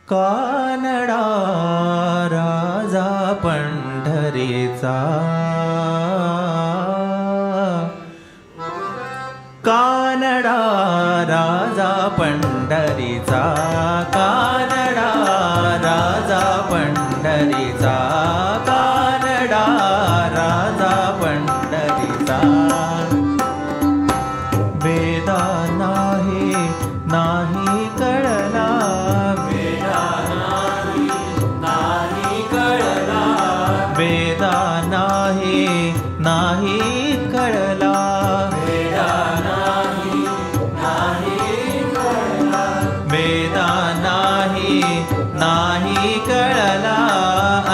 कानडा राजा पंढरीचा, कानडा राजा पंढरीचा, कानडा राजा पंढरीचा, कानडा राजा पंढरीचा. वेदा नाही नाही कळला, वेदा नाही कळला, वेदा नाही नाही कळला, वेदा नाही कळला,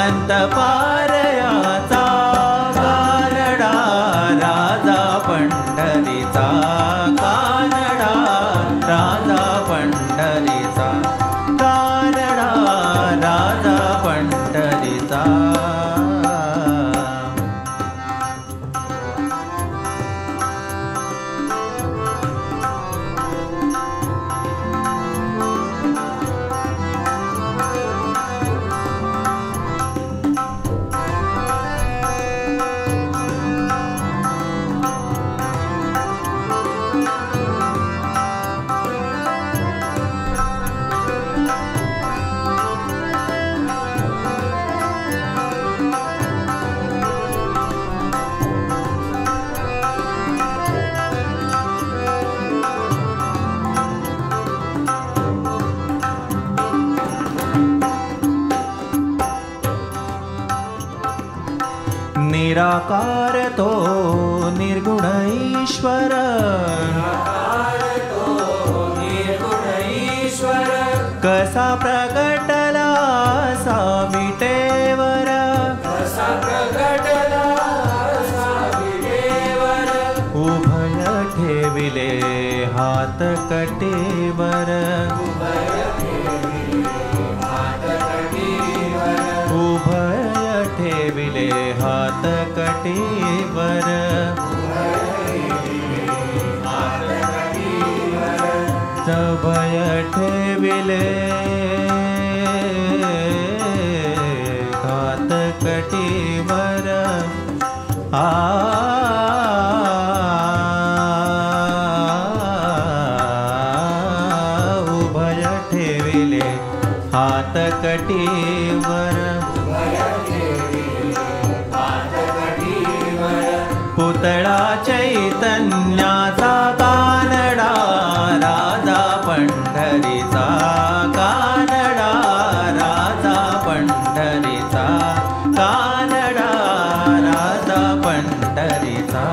अंतपारयाचा कानडा राजा पंढरीचा, कानडा राजा पंढरीचा, कानडा राजा पंढरीचा. निराकार तो निर्गुण ईश्वर, कसा प्रकटला साविटेवर, उभय ठेविले हात कटेवर, उभय ठेविले हात कटेवर, सभय ठेविले हात कटेवर. उभय ठेविले हात कटेवर, पुतळा चैतन्याचा कानडा राजा पंढरीचा, कानडा राजा पंढरीचा, कानडा राजा पंढरीचा.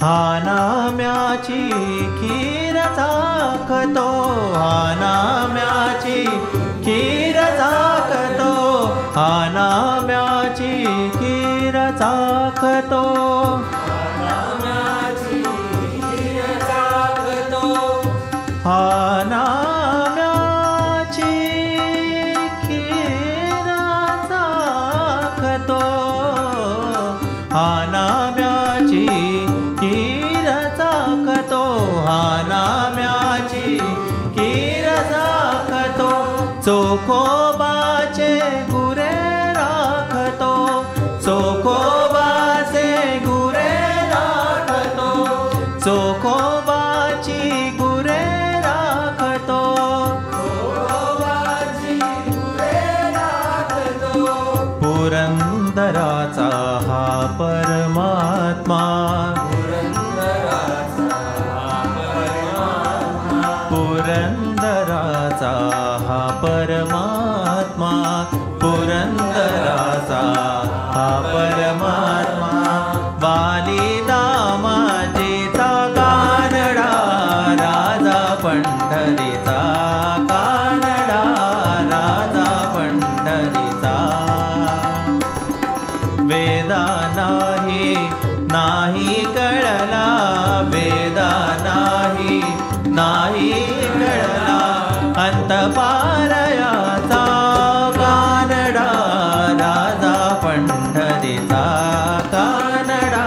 हा नाम्याची खीर चाखतो, हा नाम्याची खीर चाखतो, हा नाम्याची खीर चाखतो, हा नाम्याची खीर चाखतो, हा नाम्याची खीर चाखतो, हा नाम्याची खीर चाखतो. चोखोबाचे गुरे राखतो, चोखोबाचे गुरे राखतो, चोखोबाची गुरे राखतो, चोखोबाची गुरे राखतो. पुरंदराचा हा परमात्मा, पुरंदराचा हा परमात्मा, परमात्मा पुरंदराचा हा परमात्मा बालिदामाजीचा कानडा राजा पंढरीचा कानडा राजा पंढरीचा वेदा नाही कळला वेदा नाही कळला अंतपारयाचा कानडा राजा पंढरीचा कानडा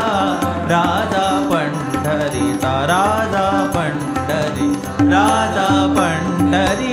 राजा पंढरीचा राजा पंढरी